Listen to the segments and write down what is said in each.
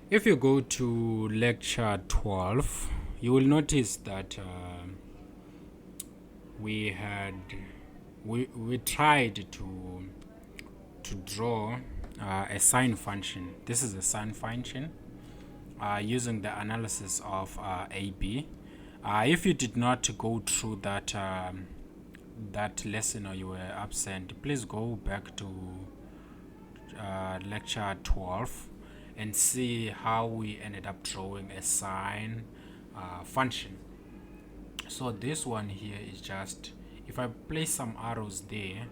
If you go to lecture 12, you will notice that we had we tried to draw a sine function. This is a sine function using the analysis of AB. If you did not go through that lesson or you were absent, please go back to lecture 12 and see how we ended up drawing a sine function. So this one here is just, if I place some arrows there,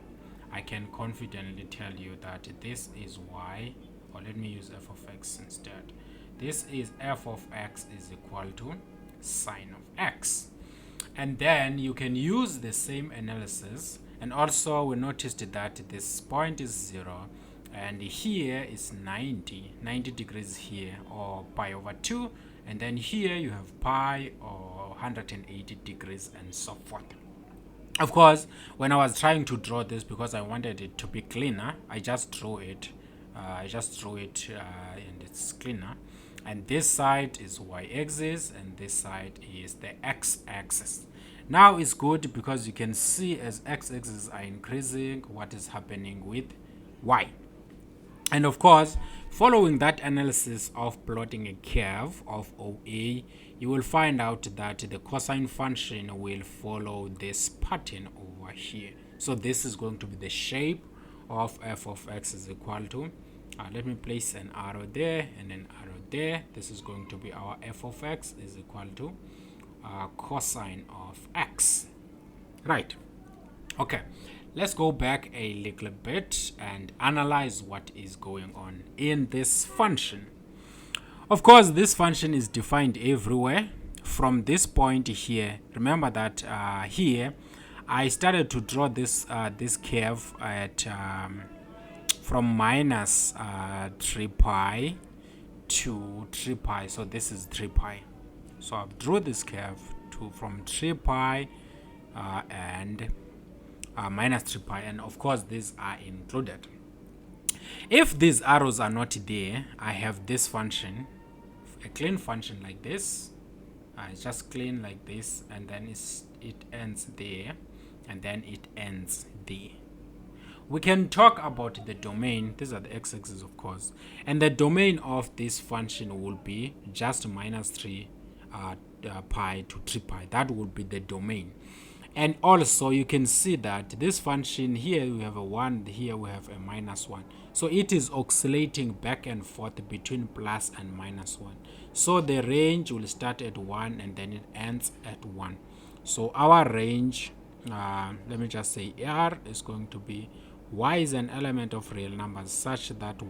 I can confidently tell you that this is y, or let me use f of x instead. This is f of x is equal to sine of x. And then you can use the same analysis, and also we noticed that this point is 0 and here is 90 degrees here, or pi over 2, and then here you have pi or 180 degrees and so forth. Of course, when I was trying to draw this, because I wanted it to be cleaner, I just drew it and it's cleaner. And this side is y-axis and this side is the x-axis. Now it's good because you can see as x-axis are increasing, what is happening with y. And of course, following that analysis of plotting a curve of OA, you will find out that the cosine function will follow this pattern over here. So this is going to be the shape of f of x is equal to, let me place an arrow there and an arrow there. This is going to be our f of x is equal to cosine of x. Right. Okay. Let's go back a little bit and analyze what is going on in this function. Of course, this function is defined everywhere. From this point here, remember that here I started to draw this curve at from minus 3 pi to 3 pi. So this is 3 pi. So I've drew this curve from 3 pi and minus 3 pi, and of course these are included. If these arrows are not there, I have this function, a clean function like this. It's just clean like this, and then it ends there, and then it ends there. We can talk about the domain. These are the x-axis, of course, and the domain of this function will be just minus 3 pi to 3 pi. That will be the domain. And also you can see that this function here we have a 1, here we have a minus 1. So it is oscillating back and forth between plus and minus 1. So the range will start at 1 and then it ends at 1. So our range, let me just say R is going to be, y is an element of real numbers such that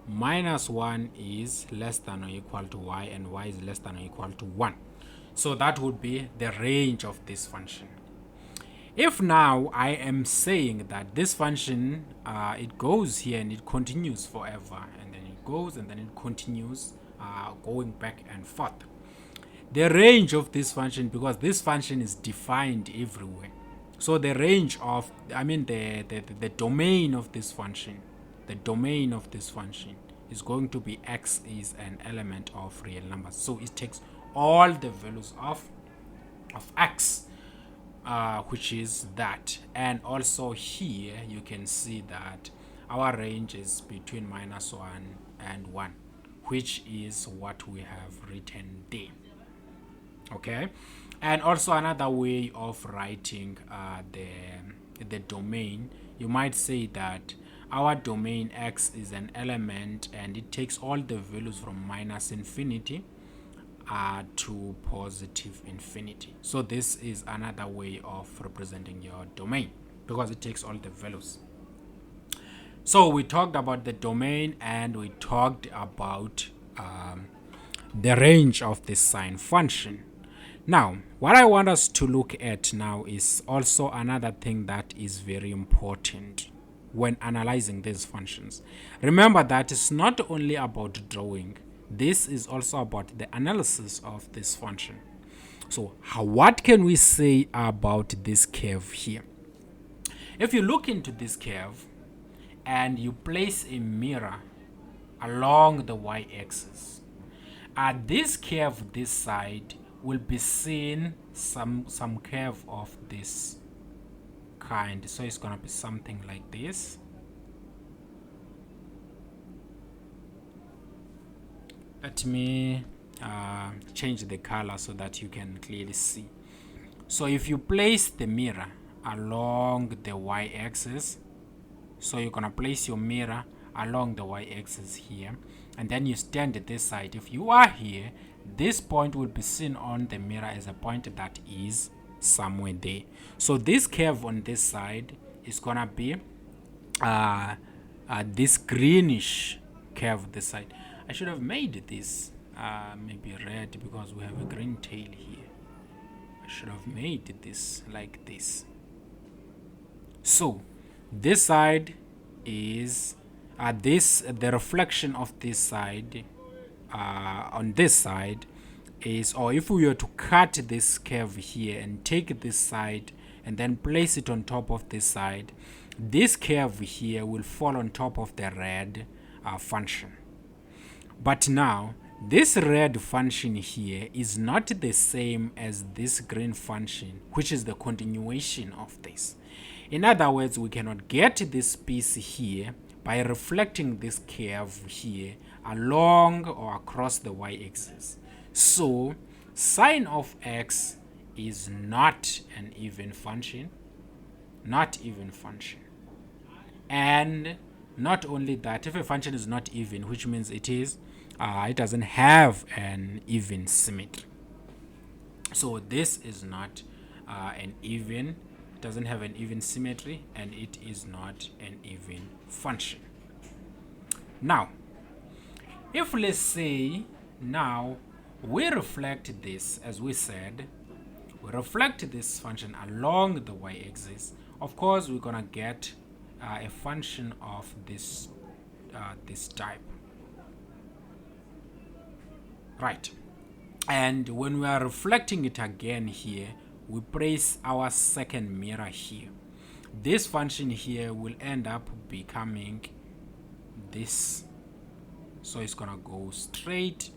minus 1 is less than or equal to y, and y is less than or equal to 1. So that would be the range of this function. If now I am saying that this function, it goes here and it continues forever, and then it goes and then it continues going back and forth. The range of this function, because this function is defined everywhere. So the range of, the domain of this function, is going to be x is an element of real numbers. So it takes all the values of x, which is that. And also here you can see that our range is between minus 1 and 1, which is what we have written there. Okay, and also another way of writing the domain, you might say that our domain x is an element and it takes all the values from minus infinity to positive infinity. So this is another way of representing your domain, because it takes all the values. So we talked about the domain and we talked about the range of the sine function. Now, what I want us to look at now is also another thing that is very important when analyzing these functions. Remember that it's not only about drawing. This is also about the analysis of this function. So what can we say about this curve here? If you look into this curve and you place a mirror along the y-axis. This curve this side will be seen some curve of this kind, so it's gonna be something like this. Let me change the color so that you can clearly see. So if you place the mirror along the y-axis, so you're gonna place your mirror along the y-axis here, and then you stand at this side. If you are here, this point will be seen on the mirror as a point that is somewhere there. So this curve on this side is gonna be this greenish curve this side. I should have made this maybe red because we have a green tail here. I should have made this like this. So this side is the reflection of this side on this side is, or if we were to cut this curve here and take this side and then place it on top of this side, this curve here will fall on top of the red function. But now this red function here is not the same as this green function, which is the continuation of this. In other words, we cannot get this piece here by reflecting this curve here along or across the y-axis. So sine of x is not an even function, and not only that, if a function is not even, which means it doesn't have an even symmetry. So this is not an even, doesn't have an even symmetry, and it is not an even function. Now, if let's say now we reflect this, as we said, we reflect this function along the y-axis, of course we're gonna get a function of this type, right? And when we are reflecting it again here, we place our second mirror here. This function here will end up becoming this, so it's gonna go straight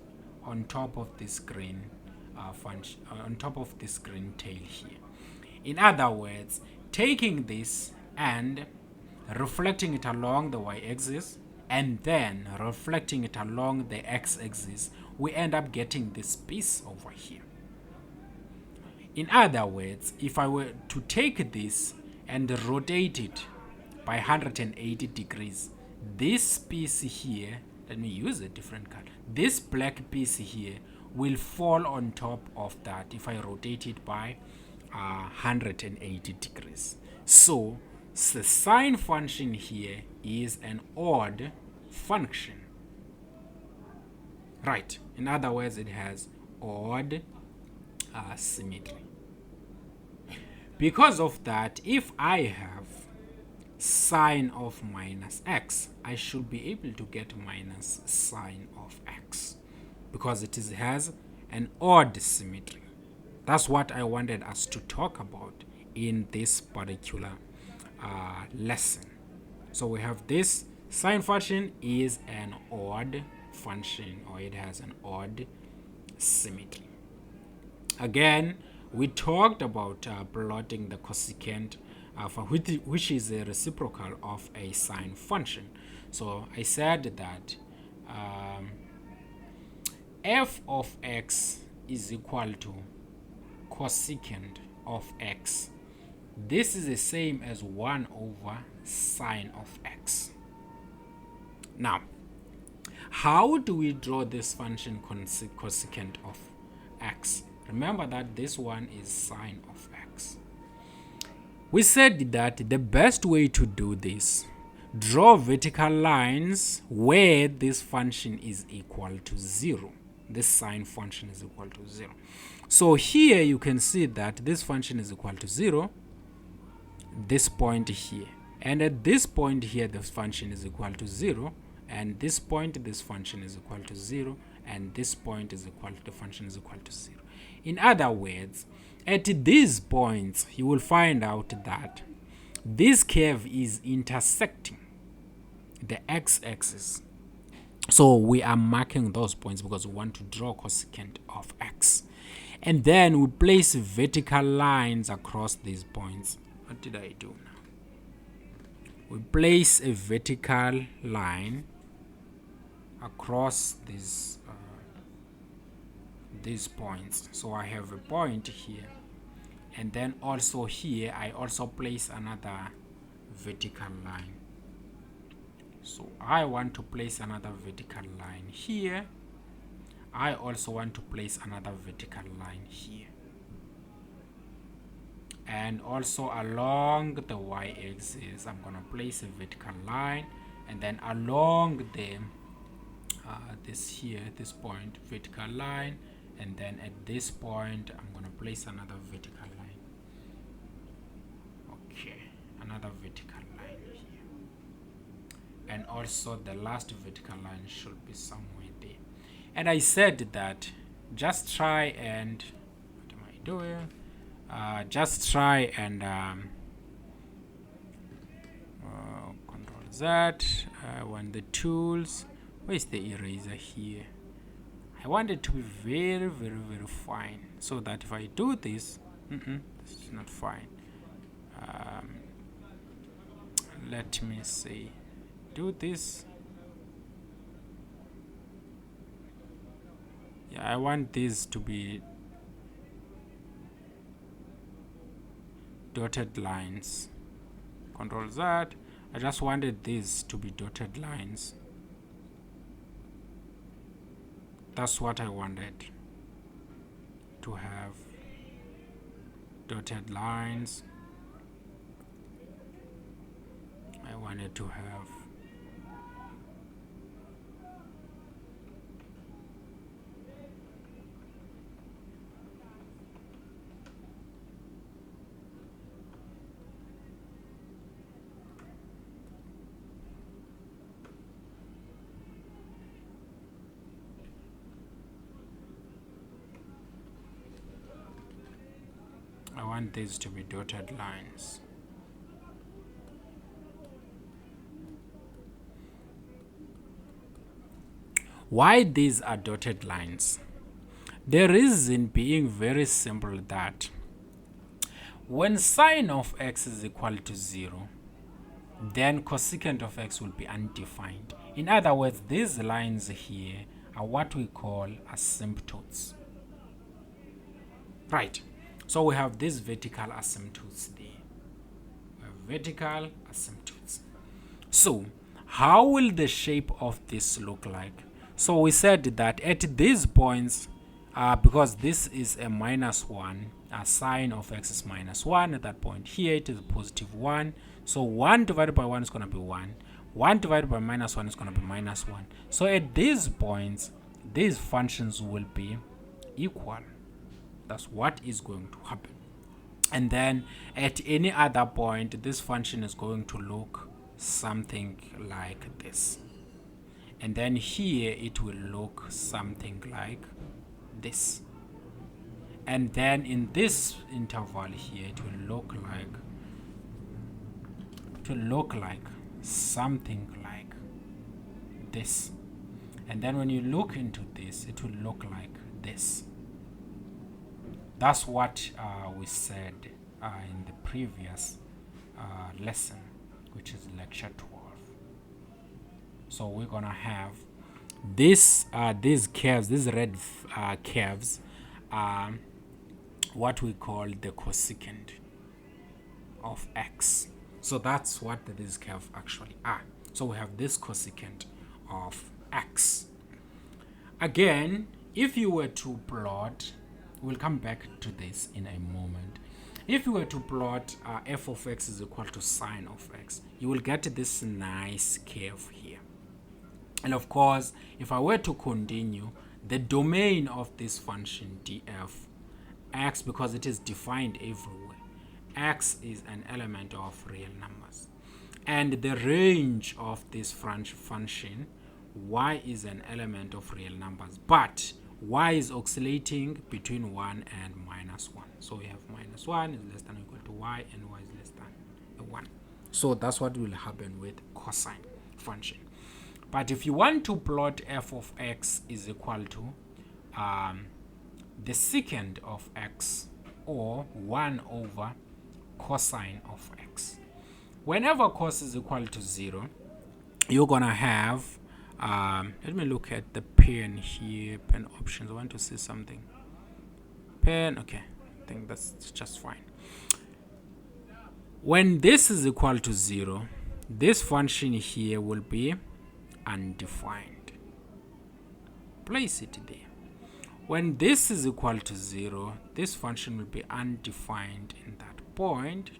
on top of this green function, on top of this green tail here. In other words, taking this and reflecting it along the y-axis and then reflecting it along the x-axis, we end up getting this piece over here. In other words, if I were to take this and rotate it by 180 degrees, this piece here, let me use a different color, this black piece here will fall on top of that if I rotate it by 180 degrees. So the sine function here is an odd function, right? In other words, it has odd symmetry. Because of that, if I have sine of minus x, I should be able to get minus sine of x because it has an odd symmetry. That's what I wanted us to talk about in this particular lesson. So we have this sine function is an odd function, or it has an odd symmetry. Again, we talked about plotting the cosecant which is a reciprocal of a sine function. So I said that f of x is equal to cosecant of x. This is the same as 1 over sine of x. Now, how do we draw this function cosecant of x? Remember that this one is sine of x. We said that the best way to do this, draw vertical lines where this function is equal to 0. This sine function is equal to 0. So here you can see that this function is equal to 0, this point here. And at this point here, this function is equal to 0. And this point, this function is equal to 0. And this point is equal to, the function is equal to 0. In other words, at these points, you will find out that this curve is intersecting the x-axis. So we are marking those points because we want to draw cosecant of x. And then we place vertical lines across these points. What did I do now? We place a vertical line across these points. So I have a point here, and then also here I also place another vertical line. So I want to place another vertical line here. I also want to place another vertical line here. And also along the y-axis, I'm going to place a vertical line, and then along the this point, vertical line, and then at this point I'm going to place another vertical line. Okay, another vertical line here, and also the last vertical line should be somewhere there. And I said that just try and what am I doing? Just try and Control Z. I want the tools. Where's the eraser here? I want it to be very, very, very fine, so that if I do this, this is not fine. Let me see. Do this. Yeah, I want this to be dotted lines. Control Z. I just wanted this to be dotted lines. That's what I wanted to have, dotted lines. I wanted to have these to be dotted lines. Why these are dotted lines? The reason being very simple, that when sine of x is equal to 0, then cosecant of x will be undefined. In other words, these lines here are what we call asymptotes. Right. So we have these vertical asymptotes there. We have vertical asymptotes. So how will the shape of this look like? So we said that at these points, because this is a -1, sine of x is -1 at that point. Here it is +1. So 1 divided by 1 is going to be 1. 1 divided by -1 is going to be -1. So at these points, these functions will be equal. That's what is going to happen. And then at any other point, this function is going to look something like this. And then here it will look something like this. And then in this interval here, it will look like something like this. And then when you look into this, it will look like this. That's what we said in the previous lesson, which is lecture 12. So we're gonna have these curves, these red curves are what we call the cosecant of x. So that's what these curves actually are. So we have this cosecant of x. Again, if you were to plot, we'll come back to this in a moment. If you were to plot f of x is equal to sine of x, you will get this nice curve here. And of course, if I were to continue, the domain of this function df x, because it is defined everywhere, x is an element of real numbers. And the range of this function, y is an element of real numbers. But y is oscillating between 1 and -1. So we have -1 is less than or equal to y, and y is less than 1. So that's what will happen with cosine function. But if you want to plot f of x is equal to the secant of x, or 1 over cosine of x. Whenever cos is equal to 0, you're gonna have let me look at the pen here, pen options. I want to see something. Pen, okay, I think that's just fine. When this is equal to 0, this function here will be undefined. Place it there. When this is equal to 0, this function will be undefined in that point.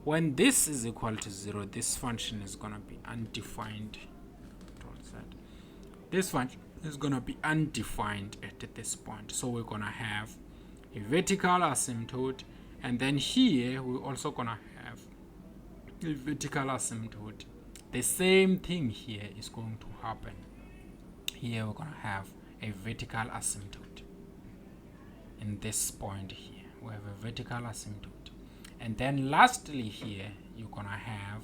When this is equal to 0, this function is going to be undefined. This function is going to be undefined at this point. So we're going to have a vertical asymptote, and then here we're also going to have a vertical asymptote. The same thing here is going to happen. Here we're going to have a vertical asymptote. In this point here, we have a vertical asymptote. And then lastly here, you're going to have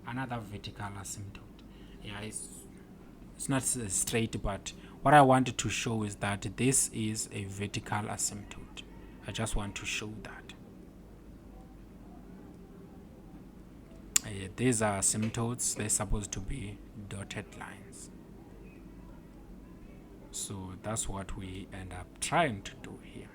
another vertical asymptote. Yeah, it's not straight, but what I wanted to show is that this is a vertical asymptote. I just want to show that. These are asymptotes. They're supposed to be dotted lines. So that's what we end up trying to do here.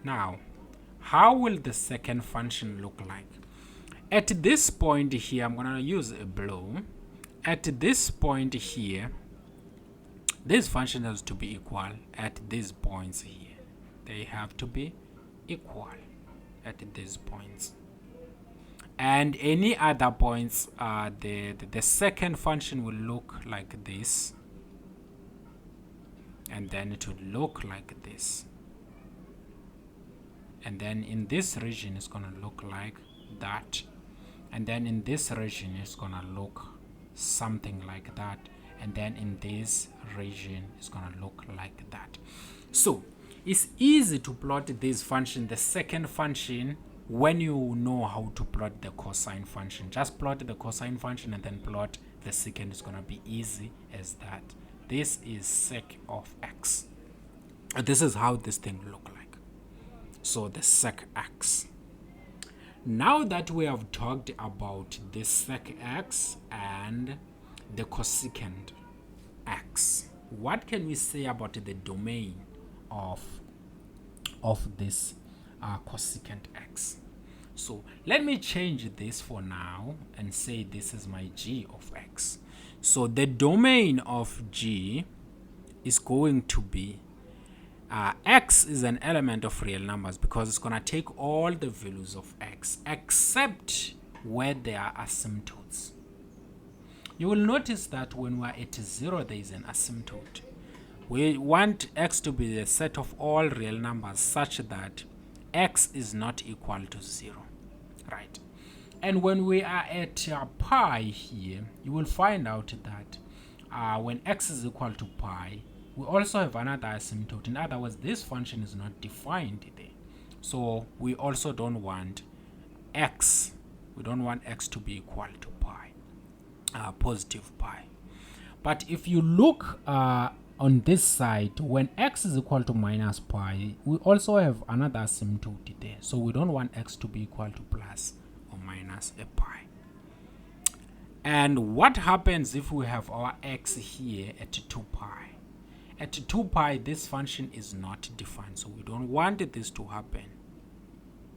Now, how will the second function look like? At this point here, I'm going to use a blow. At this point here, this function has to be equal at these points here. They have to be equal at these points. And any other points, the second function will look like this. And then it will look like this. And then in this region, it's going to look like that. And then in this region, it's going to look something like that. And then in this region, it's going to look like that. So it's easy to plot this function, the second function, when you know how to plot the cosine function. Just plot the cosine function and then plot the secant. Is going to be easy as that. This is sec of x. This is how this thing look like. So the sec x. Now that we have talked about the sec x and the cosecant x, what can we say about the domain of this cosecant x? So let me change this for now and say this is my g of x. So the domain of g is going to be x is an element of real numbers because it's going to take all the values of x except where there are asymptotes. You will notice that when we're at 0, there is an asymptote. We want x to be the set of all real numbers such that x is not equal to 0, right? And when we are at pi here, you will find out that when x is equal to pi, we also have another asymptote. In other words, this function is not defined there. So we also don't want x. We don't want x to be equal to pi, positive pi. But if you look on this side, when x is equal to minus pi, we also have another asymptote there. So we don't want x to be equal to plus or minus a pi. And what happens if we have our x here at 2 pi? At 2 pi, this function is not defined, so we don't want this to happen.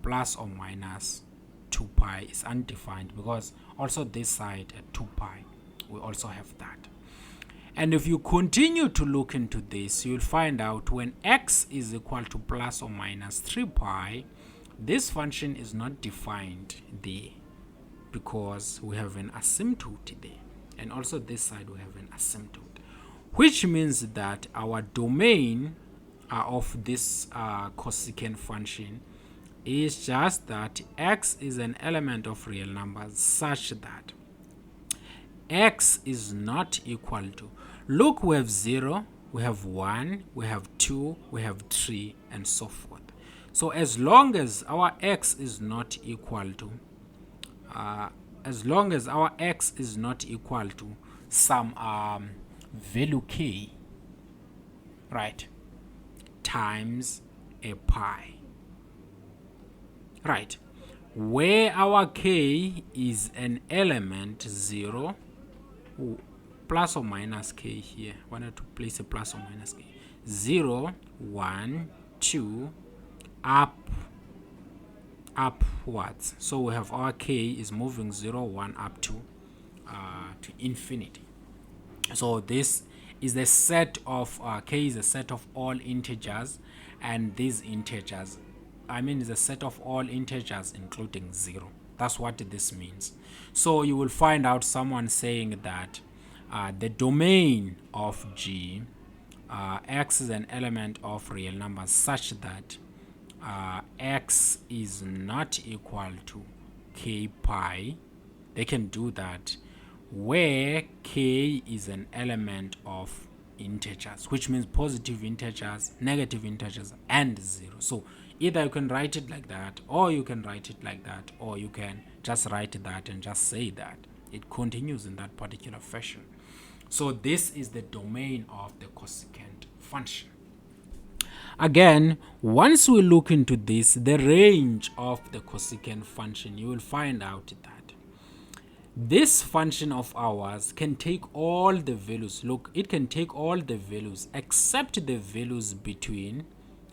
Plus or minus 2 pi is undefined because also this side at 2 pi, we also have that. And if you continue to look into this, you'll find out when x is equal to plus or minus 3 pi, this function is not defined there because we have an asymptote there. And also this side, we have an asymptote. Which means that our domain of this cosecant function is just that x is an element of real numbers such that x is not equal to, look, we have 0, we have 1, we have 2, we have 3, and so forth. So as long as our x is not equal to some value k, right, times a pi, right, where our k is an element 0, plus or minus k here, I wanted to place a plus or minus k, 0, 1, 2, upwards. So we have our k is moving 0, 1 up to infinity. So this is the set of k is a set of all integers, and these integers, is a set of all integers including 0. That's what this means. So you will find out someone saying that the domain of G, x is an element of real numbers such that x is not equal to k pi. They can do that where k is an element of integers, which means positive integers, negative integers, and 0. So either you can write it like that, or you can write it like that, or you can just write that and just say that. It continues in that particular fashion. So this is the domain of the cosecant function. Again, once we look into this, the range of the cosecant function, you will find out that this function of ours can take all the values. Look, it can take all the values except the values between,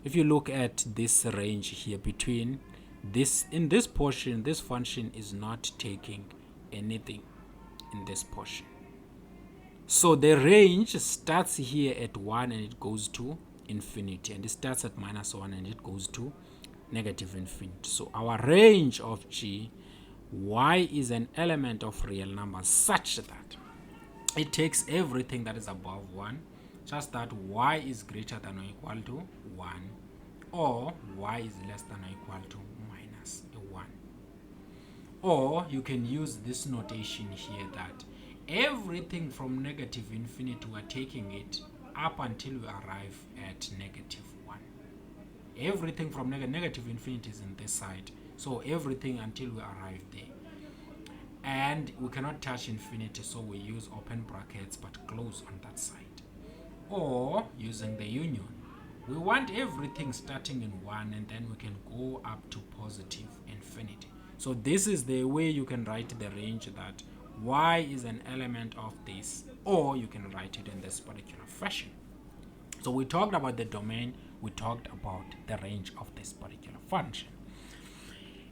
if you look at this range here, between this, in this portion, this function is not taking anything in this portion. So the range starts here at 1 and it goes to infinity, and it starts at -1 and it goes to negative infinity. So our range of G, y is an element of real numbers such that it takes everything that is above 1, just that y is greater than or equal to 1, or y is less than or equal to -1. Or you can use this notation here that everything from negative infinity, we're taking it up until we arrive at -1. Everything from negative infinity is in this side, so everything until we arrive there. And we cannot touch infinity, so we use open brackets but close on that side. Or using the union, we want everything starting in 1 and then we can go up to positive infinity. So this is the way you can write the range, that y is an element of this, or you can write it in this particular fashion. So we talked about the domain, we talked about the range of this particular function.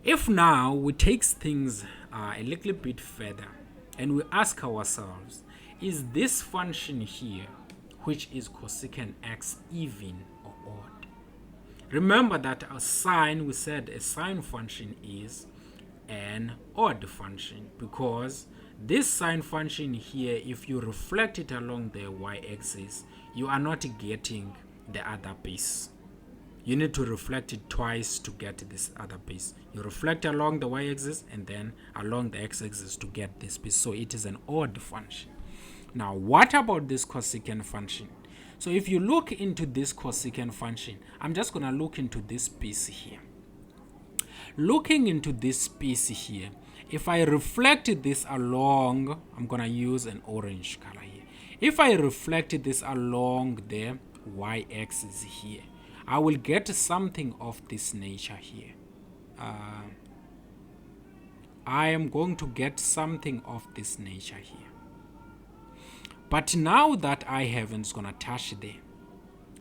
If now we take things a little bit further and we ask ourselves, is this function here, which is cosecant x, even or odd? Remember that a sine, we said a sine function is an odd function, because this sine function here, if you reflect it along the y-axis, you are not getting the other base. You need to reflect it twice to get this other base. You reflect along the y-axis and then along the x-axis to get this base. So it is an odd function. Now, what about this cosecant function? So if you look into this cosecant function, I'm just going to look into this piece here. Looking into this piece here, if I reflect this along, I'm going to use an orange color here. If I reflect this along the y-axis here, I will get something of this nature here. I am going to get something of this nature here. But now that I have, and it's going to touch there,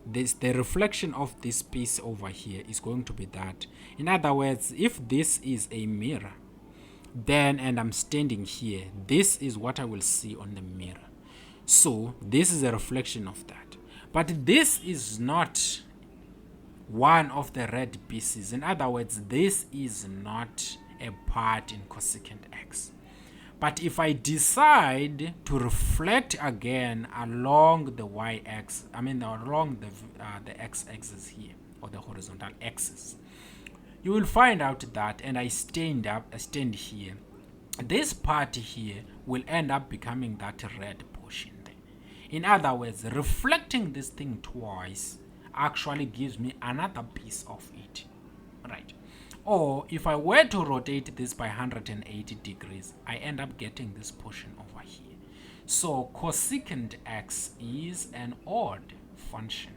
the reflection of this piece over here is going to be that. In other words, if this is a mirror, then, and I'm standing here, this is what I will see on the mirror. So this is a reflection of that. But this is not one of the red pieces. In other words, this is not a part in cosecant x. But if I decide to reflect again along the y-axis, along the x-axis here, or the horizontal axis, you will find out that, and I stand here, this part here will end up becoming that red portion there. In other words, reflecting this thing twice actually gives me another piece of it, right? Or if I were to rotate this by 180 degrees, I end up getting this portion over here. So cosecant x is an odd function,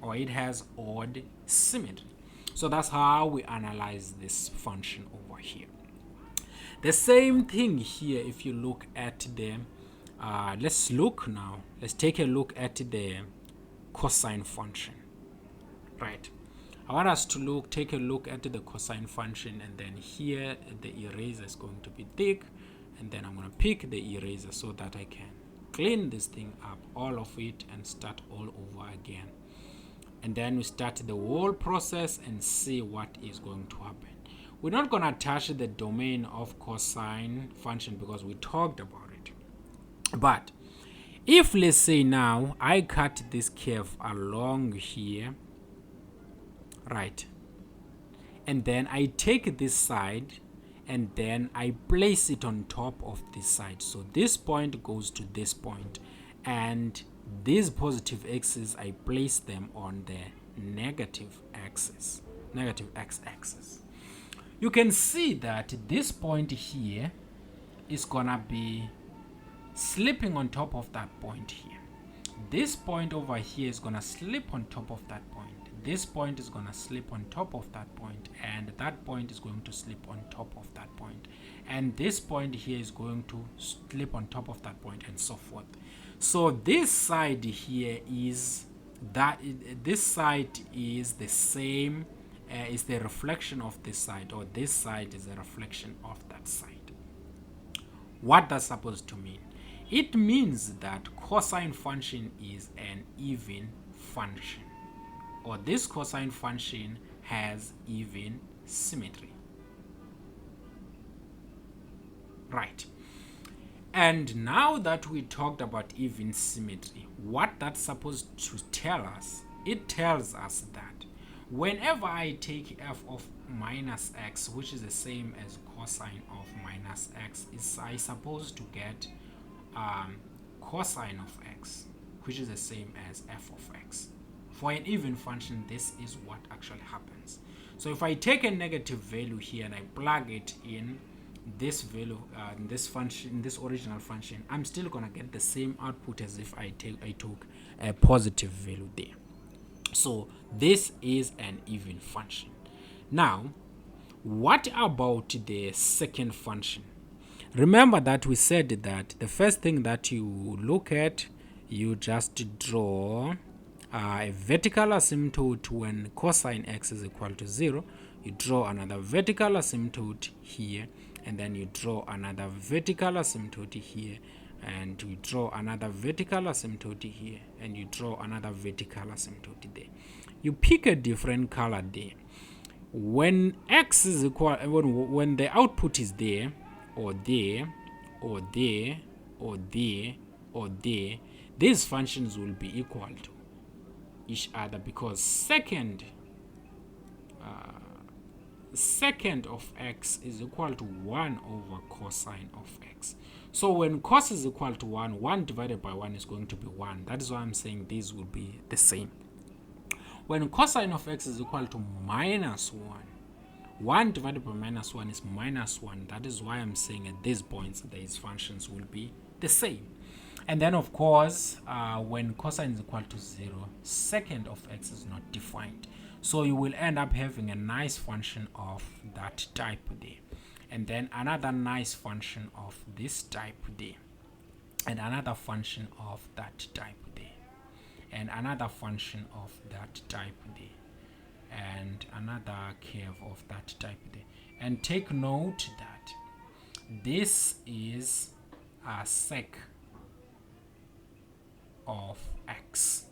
or it has odd symmetry. So that's how we analyze this function over here. The same thing here if you look at the, let's take a look at the cosine function, right? I want us to take a look at the cosine function, and then here the eraser is going to be thick, and then I'm going to pick the eraser so that I can clean this thing up, all of it, and start all over again. And then we start the whole process and see what is going to happen. We're not going to touch the domain of cosine function because we talked about it. But if, let's say now, I cut this curve along here, right, and then I take this side and then I place it on top of this side. So this point goes to this point, and these positive x's, I place them on the negative axis, negative x-axis. You can see that this point here is gonna be slipping on top of that point here. This point over here is gonna slip on top of that point. This point is gonna slip on top of that point, and that point is going to slip on top of that point, and this point here is going to slip on top of that point, and so forth. So this side here is that this side is the same, is the reflection of this side, or this side is a reflection of that side. What that's supposed to mean? It means that cosine function is an even function, or this cosine function has even symmetry, right? And now that we talked about even symmetry, what that's supposed to tell us, it tells us that whenever I take f of minus x, which is the same as cosine of minus x, is I supposed to get cosine of x, which is the same as f of x. For an even function, this is what actually happens. So if I take a negative value here and I plug it in this value, in this function, in this original function, I'm still gonna get the same output as if I took a positive value there. So this is an even function. Now, what about the second function? Remember that we said that the first thing that you look at, you just draw a vertical asymptote when cosine x is equal to 0. You draw another vertical asymptote here, and then you draw another vertical asymptote here, and you draw another vertical asymptote here, and you draw another vertical asymptote there. You pick a different color there. When x is equal, when the output is there, or there, or there, or there, or there, these functions will be equal to each other, because second of x is equal to 1 over cosine of x. So when cos is equal to 1, 1 divided by 1 is going to be 1. That is why I'm saying these will be the same. When cosine of x is equal to minus 1, 1 divided by minus 1 is minus 1. That is why I'm saying at these points these functions will be the same. And then of course, when cosine is equal to 0, second of x is not defined. So you will end up having a nice function of that type there, and then another nice function of this type there, and another function of that type there, and another function of that type there, and another curve of that type there. And take note that this is a sec of x,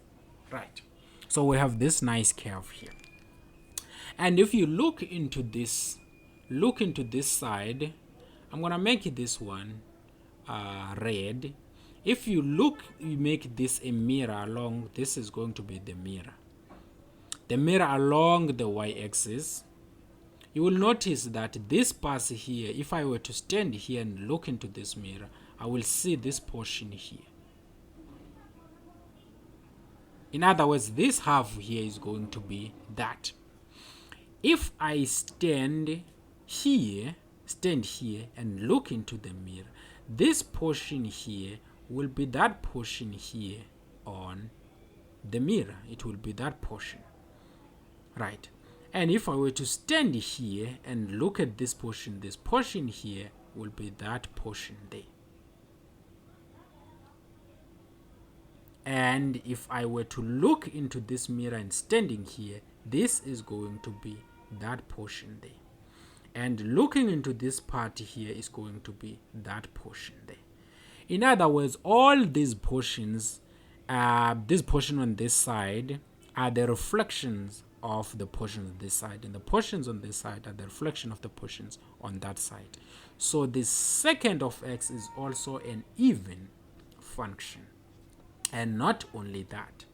right? So we have this nice curve here, and if you look into this side, I'm gonna make this one red. If you look, you make this a mirror along, this is going to be the mirror along the y-axis. you will notice that this pass here, if I were to stand here and look into this mirror, I will see this portion here. In other words, this half here is going to be that. If I stand here and look into the mirror, this portion here will be that portion here on the mirror. It will be that portion, right? And if I were to stand here and look at this portion here will be that portion there. And if I were to look into this mirror and standing here, this is going to be that portion there. And looking into this part here is going to be that portion there. In other words, all these portions, this portion on this side are the reflections of the portions on this side, and the portions on this side are the reflection of the portions on that side. So the second of x is also an even function. And not only that,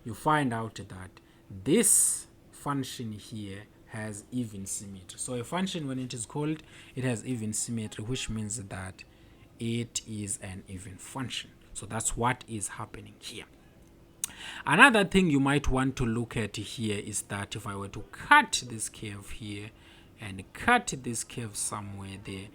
you find out that this function here has even symmetry. So a function, when it is called, it has even symmetry, which means that it is an even function. So that's what is happening here. Another thing you might want to look at here is that if I were to cut this curve here and cut this curve somewhere there,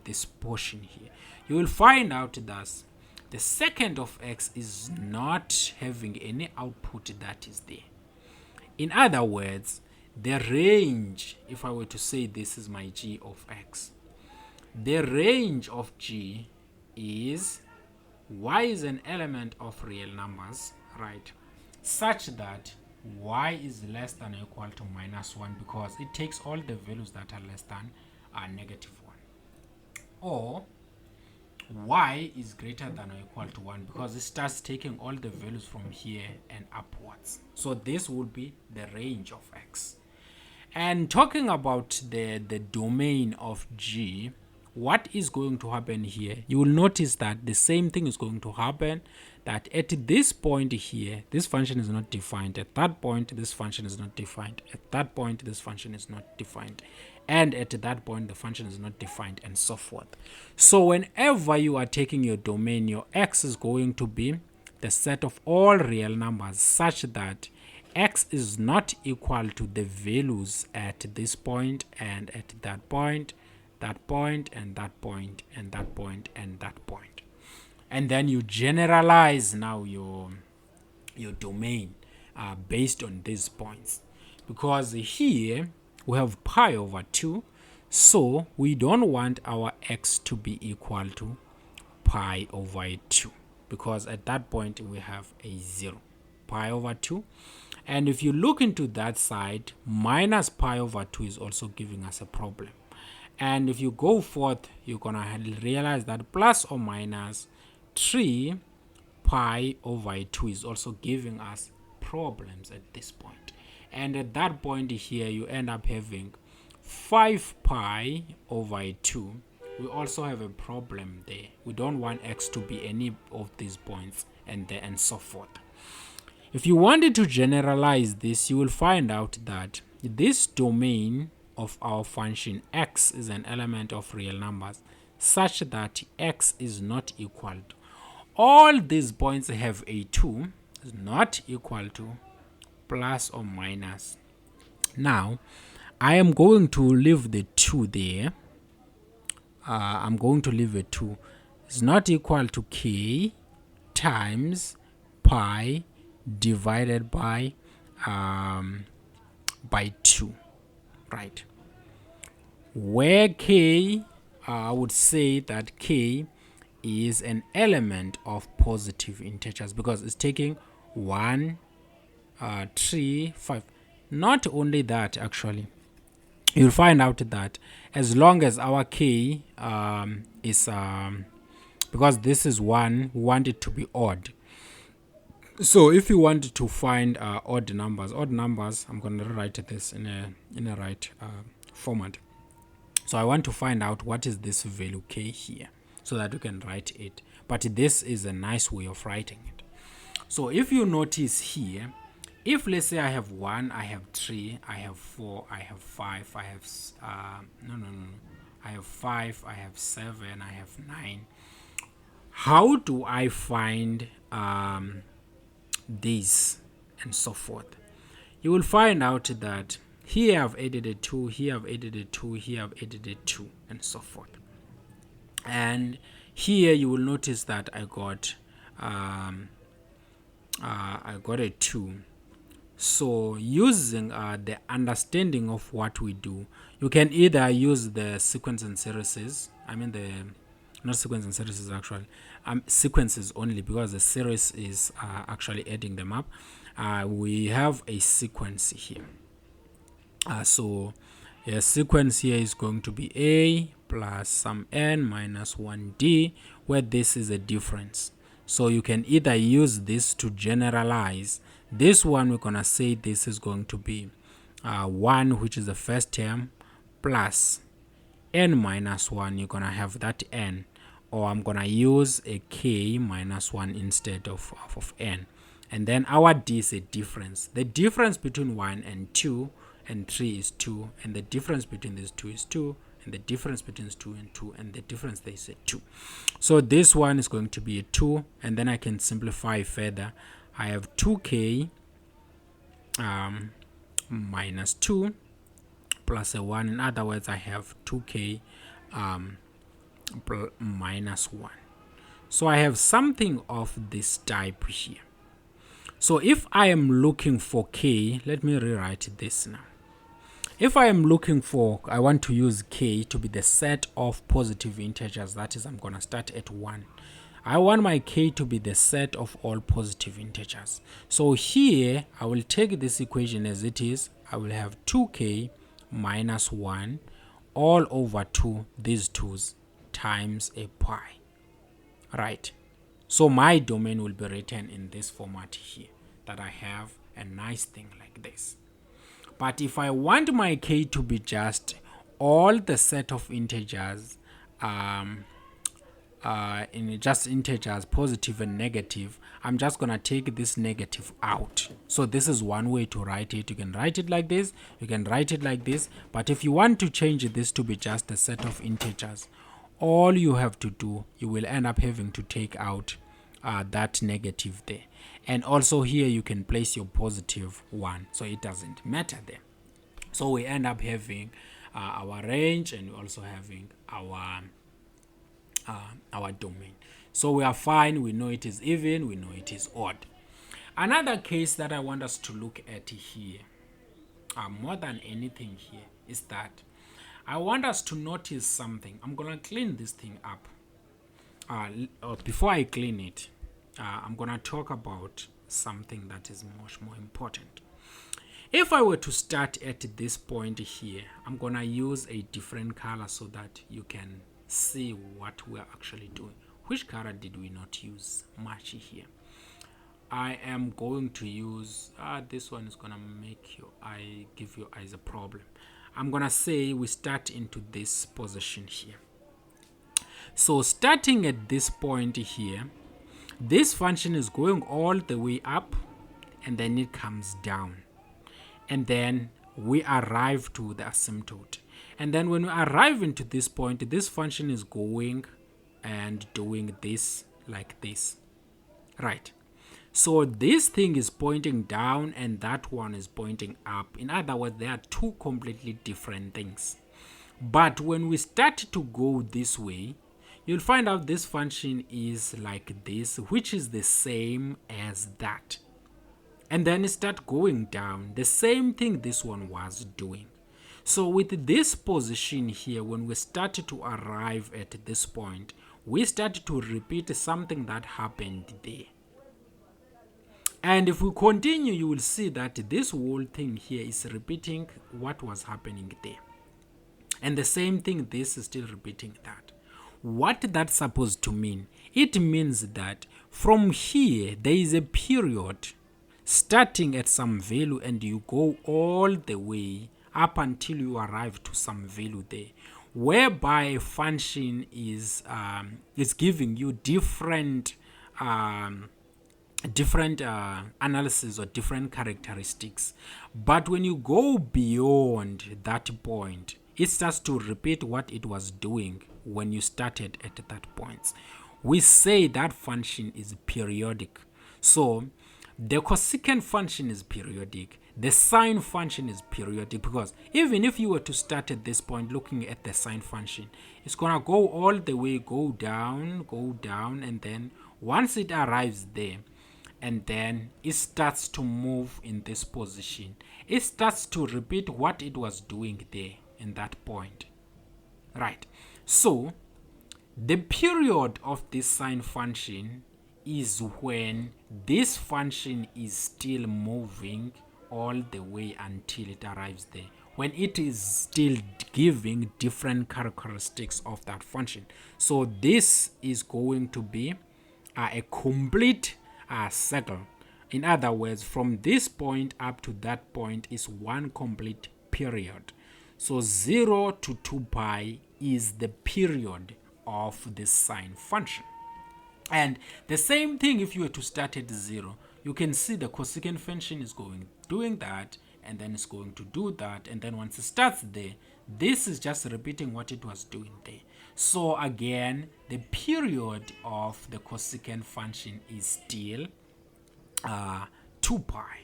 this portion here, you will find out that the second of x is not having any output that is there. In other words, the range, if I were to say this is my g of x, the range of g is y is an element of real numbers, right, such that y is less than or equal to -1, because it takes all the values that are less than -1, or y is greater than or equal to 1, because it starts taking all the values from here and upwards. So this would be the range of x. And talking about the domain of g, what is going to happen here, you will notice that the same thing is going to happen, that at this point here, this function is not defined. At that point, this function is not defined. At that point, this function is not defined. And at that point, the function is not defined, and so forth. So whenever you are taking your domain, your x is going to be the set of all real numbers, such that x is not equal to the values at this point and at that point, that point and that point and that point and that point. And then you generalize now your domain based on these points, because here we have pi over 2, so we don't want our x to be equal to pi over 2, because at that point we have a 0, pi over 2. And if you look into that side, minus pi over 2 is also giving us a problem. And if you go forth, you're gonna realize that plus or minus 3 pi over 2 is also giving us problems at this point. And at that point here, you end up having 5 pi over 2. We also have a problem there. We don't want x to be any of these points and so forth. If you wanted to generalize this, you will find out that this domain of our function x is an element of real numbers, such that x is not equal to, all these points have a 2, is not equal to plus or minus. Now, I am going to leave the 2 there. I'm going to leave a 2. It's not equal to k times pi divided by 2, right? Where k, I would say that k is an element of positive integers, because it's taking 1, 3, 5. Not only that, actually, you'll find out that as long as our k is because this is 1, we want it to be odd. So if you want to find odd numbers, I'm going to write this in a right format. So I want to find out what is this value k here, so that you can write it. But this is a nice way of writing it. So if you notice here, if let's say I have 1, I have 3, I have 4, I have 5, I have I have 5, I have 7, I have 9. How do I find this and so forth? You will find out that here I've added a 2, here I've added a 2, here I've added a 2, and so forth. And here you will notice that I got a 2. So using the understanding of what we do, you can either use the sequence and series. I mean not sequence and series actually, sequences only, because the series is actually adding them up. We have a sequence here. So a sequence here is going to be A plus some n minus 1d, where this is a difference. So you can either use this to generalize. This one, we're going to say this is going to be 1, which is the first term, plus n minus 1. You're going to have that n. Or I'm going to use a k minus 1 instead of n. And then our d is a difference. The difference between 1 and 2 and 3 is 2. And the difference between these 2 is 2. And the difference between 2 and 2. And the difference there is a 2. So this one is going to be a 2. And then I can simplify further. I have 2k minus 2 plus a 1. In other words, I have 2k minus 1. So I have something of this type here. So if I am looking for k, let me rewrite this now. If I am looking for, I want to use k to be the set of positive integers. That is, I'm going to start at 1. I want my k to be the set of all positive integers. So here, I will take this equation as it is. I will have 2k minus 1 all over 2, these 2's, times a pi. Right. So my domain will be written in this format here, that I have a nice thing like this. But if I want my k to be just all the set of integers, in just integers, positive and negative, I'm just going to take this negative out. So this is one way to write it. You can write it like this, you can write it like this. But if you want to change this to be just a set of integers, all you have to do, you will end up having to take out that negative there. And also here you can place your positive 1, so it doesn't matter there. So we end up having our range, and also having our domain. So we are fine. We know it is even, we know it is odd. Another case that I want us to look at here, more than anything here, is that I want us to notice something. I'm going to clean this thing up. Before I clean it, I'm going to talk about something that is much more important. If I were to start at this point here, I'm going to use a different color so that you can see what we're actually doing. Which color did we not use much here? I am going to use, this one is going to make give your eyes a problem. I'm going to say we start into this position here. So starting at this point here, this function is going all the way up, and then it comes down. And then we arrive to the asymptote. And then when we arrive into this point, this function is going and doing this like this. Right. So this thing is pointing down and that one is pointing up. In other words, they are two completely different things. But when we start to go this way, you'll find out this function is like this, which is the same as that. And then start going down, the same thing this one was doing. So with this position here, when we started to arrive at this point, we started to repeat something that happened there. And if we continue, you will see that this whole thing here is repeating what was happening there. And the same thing, this is still repeating that. What that's supposed to mean? It means that from here, there is a period starting at some value and you go all the way up until you arrive to some value there, whereby a function is giving you different different analysis or different characteristics. But when you go beyond that point, it starts to repeat what it was doing when you started at that point. We say that function is periodic. So the cosecant function is periodic. The sine function is periodic, because even if you were to start at this point looking at the sine function, it's going to go all the way, go down, and then once it arrives there, and then it starts to move in this position, it starts to repeat what it was doing there in that point. Right. So the period of this sine function is when this function is still moving all the way until it arrives there, when it is still giving different characteristics of that function. So this is going to be a complete circle. In other words, from this point up to that point is one complete period. So 0 to 2 pi is the period of this sine function. And the same thing if you were to start at 0, you can see the cosecant function is doing that, and then it's going to do that, and then once it starts there, this is just repeating what it was doing there. So again, the period of the cosecant function is still 2 pi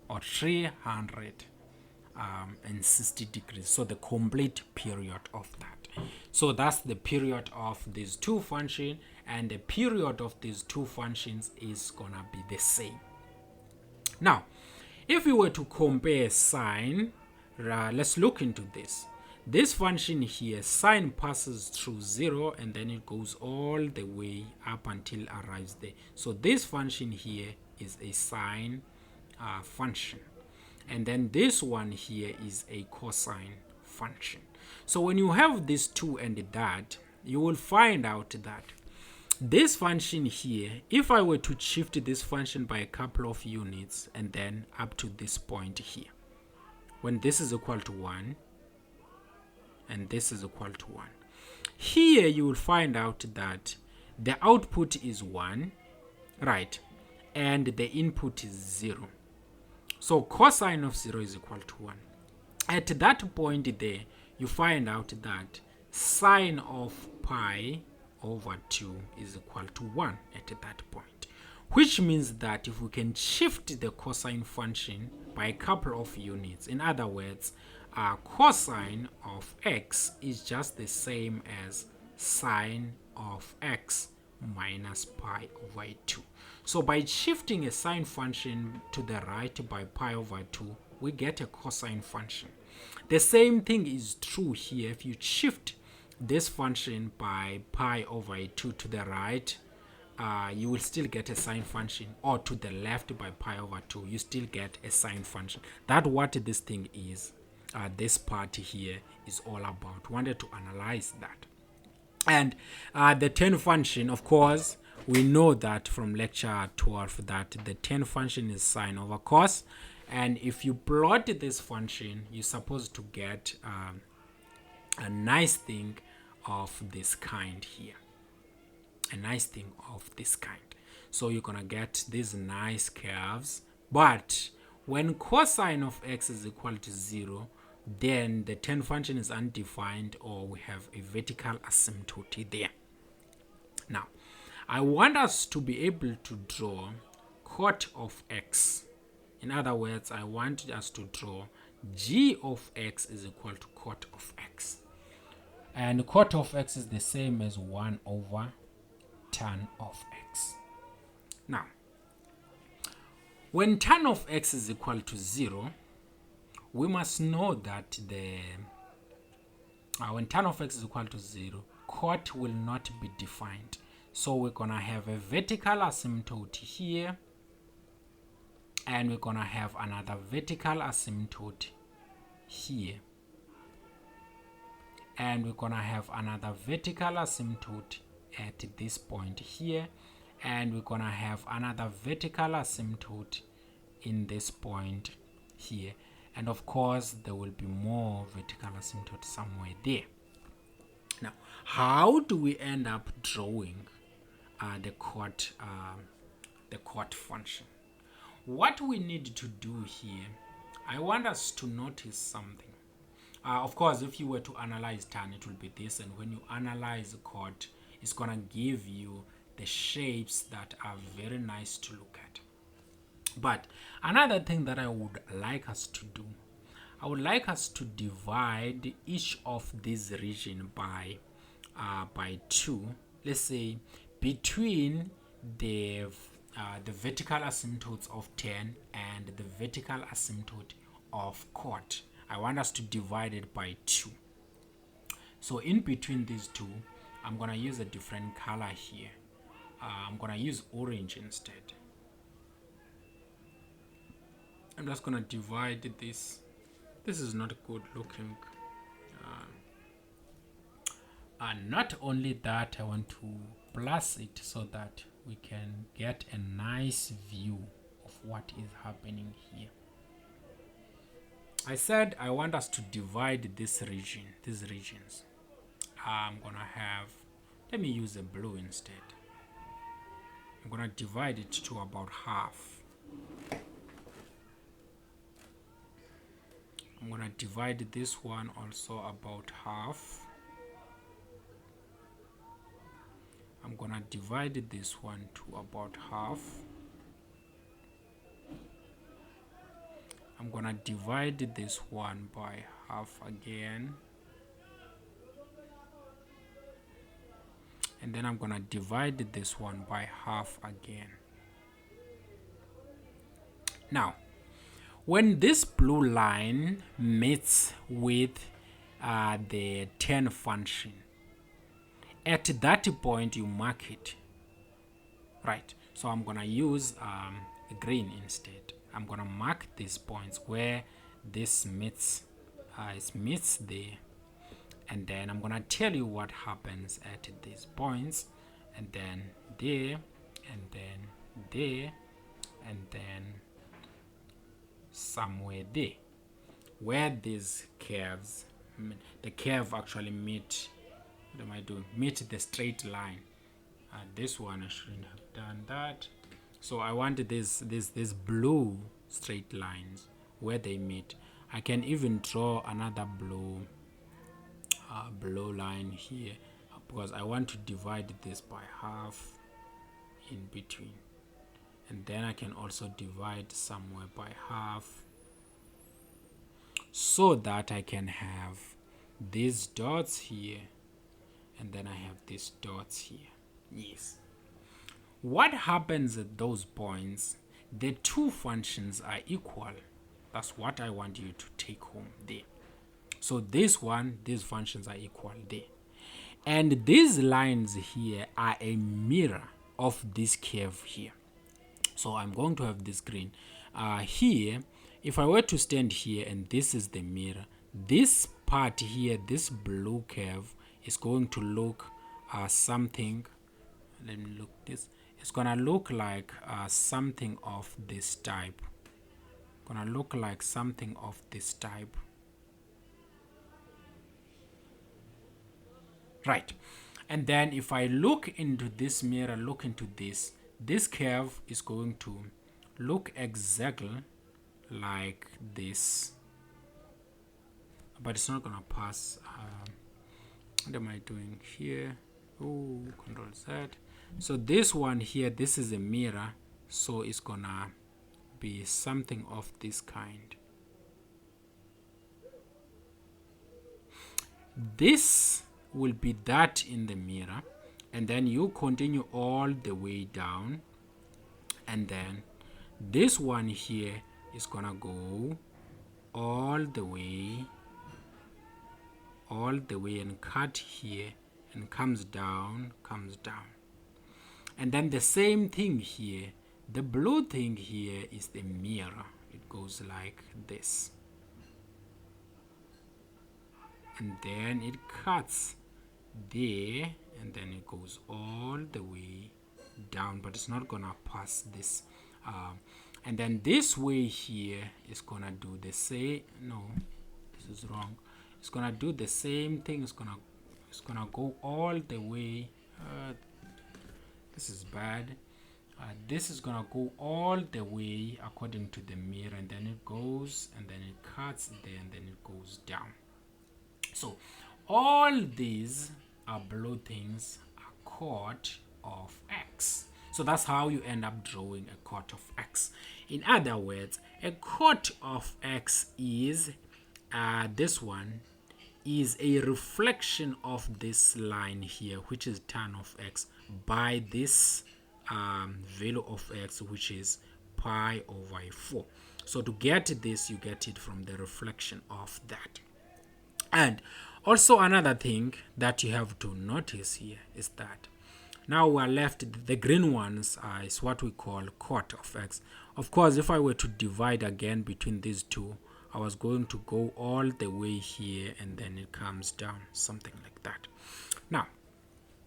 or 360 degrees. So the complete period of that. So that's the period of these two functions, and the period of these two functions is gonna be the same. Now, if we were to compare sine, let's look into this. This function here, sine passes through 0 and then it goes all the way up until it arrives there. So this function here is a sine function. And then this one here is a cosine function. So when you have these two and that, you will find out that this function here, if I were to shift this function by a couple of units and then up to this point here, when this is equal to 1 and this is equal to 1, here you will find out that the output is 1, right, and the input is 0. So cosine of 0 is equal to 1. At that point there, you find out that sine of pi over 2 is equal to 1 at that point, which means that if we can shift the cosine function by a couple of units, in other words, cosine of x is just the same as sine of x minus pi over 2. So by shifting a sine function to the right by pi over 2, we get a cosine function. The same thing is true here. If you shift this function by pi over 2 to the right, you will still get a sine function, or to the left by pi over 2, you still get a sine function. That's what this thing is. This part here is all about. Wanted to analyze that. And the tan function, of course, we know that from lecture 12 that the tan function is sine over cos. And if you plot this function, you're supposed to get a nice thing of this kind here. A nice thing of this kind. So you're going to get these nice curves. But when cosine of x is equal to 0, then the tan function is undefined, or we have a vertical asymptote there. Now, I want us to be able to draw cot of x. In other words, I want us to draw g of x is equal to cot of x. And cot of x is the same as 1 over tan of x. Now, when tan of x is equal to 0, we must know that when tan of x is equal to 0, cot will not be defined. So we're going to have a vertical asymptote here, and we're going to have another vertical asymptote here, and we're going to have another vertical asymptote at this point here, and we're going to have another vertical asymptote in this point here. And of course, there will be more vertical asymptote somewhere there. Now, how do we end up drawing the cot the chord function. What we need to do here, I want us to notice something. Of course, if you were to analyze tan, it will be this, and when you analyze a chord, it's gonna give you the shapes that are very nice to look at. But another thing that I would like us to do, I would like us to divide each of these region by 2. Let's say between the vertical asymptotes of 10 and the vertical asymptote of chord, I want us to divide it by 2. So in between these two, I'm gonna use a different color here. I'm gonna use orange instead. I'm just gonna divide this. This is not good looking. Not only that, I want to plus it so that we can get a nice view of what is happening here. I said I want us to divide these regions. I'm gonna have, let me use a blue instead. I'm gonna divide it to about half. I'm gonna divide this one also about half. I'm gonna divide this one to about half. I'm gonna divide this one by half again. And then I'm gonna divide this one by half again. Now, when this blue line meets with the 10 function, at that point you mark it, right? So I'm gonna use green instead. I'm gonna mark these points where this meets, it meets there, and then I'm gonna tell you what happens at these points, and then there, and then there, and then somewhere there, where these curves, the curve actually meet. What am I doing? Meet the straight line. This one I shouldn't have done that. So I wanted these blue straight lines where they meet. I can even draw another blue line here because I want to divide this by half in between, and then I can also divide somewhere by half so that I can have these dots here, and then I have these dots here. Yes. What happens at those points? The two functions are equal. That's what I want you to take home there. So these functions are equal there. And these lines here are a mirror of this curve here. So I'm going to have this green. Here, if I were to stand here and this is the mirror, this part here, this blue curve, is going to look something. Let me look this. It's gonna look like something of this type. Gonna look like something of this type. Right. And then if I look into this mirror, look into this curve is going to look exactly like this, but it's not gonna pass. What am I doing here? Oh, Control Z. So this one here, this is a mirror, so it's gonna be something of this kind. This will be that in the mirror, and then you continue all the way down, and then this one here is gonna go all the way and cut here and comes down, and then the same thing here. The blue thing here is the mirror. It goes like this, and then it cuts there, and then it goes all the way down, but it's not gonna pass this. And then this way here is gonna do the same. No, this is wrong. It's gonna do the same thing. It's gonna go all the way. This is bad. This is gonna go all the way according to the mirror, and then it goes, and then it cuts there, and then it goes down. So all these are below things are chord of x. So that's how you end up drawing a chord of x. In other words, a chord of x is this one is a reflection of this line here, which is tan of x, by this value of x, which is pi over 4. So to get this, you get it from the reflection of that. And also another thing that you have to notice here is that now we are left, the green ones is what we call chord of x. Of course, if I were to divide again between these two, I was going to go all the way here, and then it comes down, something like that. Now,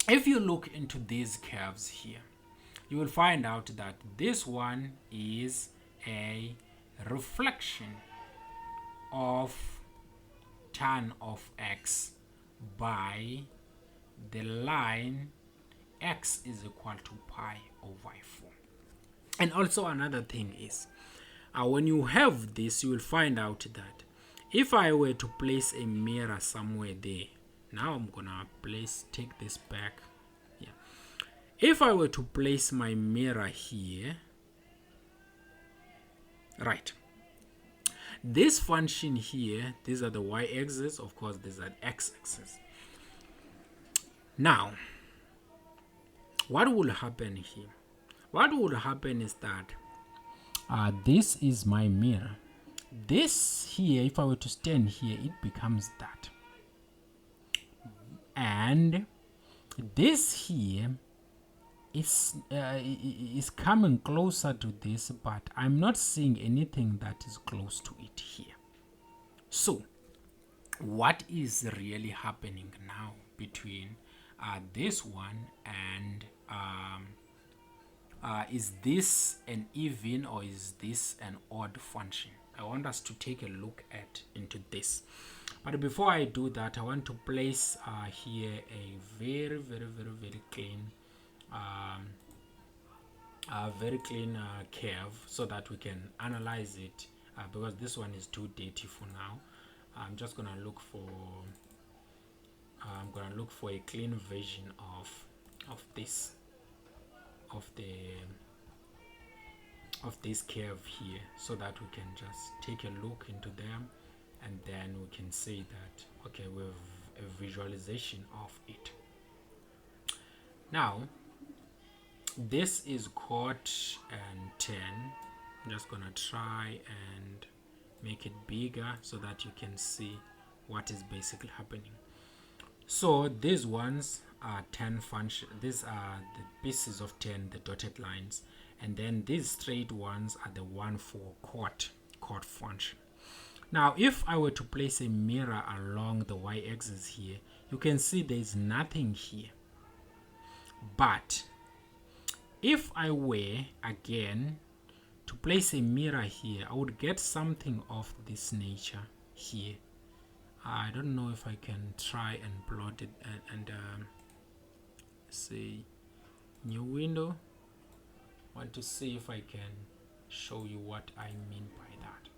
if you look into these curves here, you will find out that this one is a reflection of tan of x by the line x is equal to pi over 4. And also another thing is, when you have this, you will find out that if I were to place a mirror somewhere there, now I'm gonna take this back. Yeah. If I were to place my mirror here, right, this function here, these are the y-axis, of course these are x-axis. Now, what will happen here? What will happen is that this is my mirror. This here, if I were to stand here, it becomes that. And this here is coming closer to this, but I'm not seeing anything that is close to it here. So what is really happening now between this one and is this an even or is this an odd function? I want us to take a look into this. But before I do that, I want to place here a very clean curve so that we can analyze it, because this one is too dirty for now. I'm just gonna look for a clean version of this curve here, so that we can just take a look into them, and then we can say that okay, we have a visualization of it. Now this is chord and 10. I'm just gonna try and make it bigger so that you can see what is basically happening. So these ones are 10 function. These are the pieces of 10, the dotted lines, and then these straight ones are the one for chord function. Now, if I were to place a mirror along the y-axis here, you can see there is nothing here. But if I were again to place a mirror here, I would get something of this nature here. I don't know if I can try and plot it and say new window. Want to see if I can show you what I mean by that.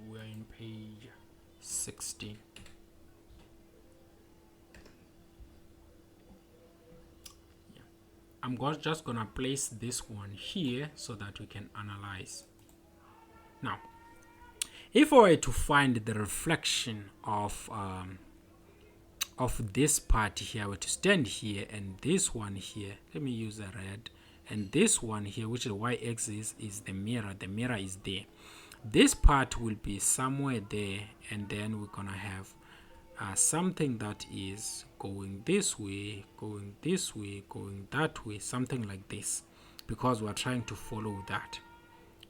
We're in page 16. I'm just gonna place this one here so that we can analyze. Now, if I were to find the reflection of this part here, I were to stand here, and this one here, let me use a red, and this one here, which is y-axis, is the mirror. The mirror is there. This part will be somewhere there, and then we're gonna have something that is going this way, going this way, going that way, something like this, because we're trying to follow that.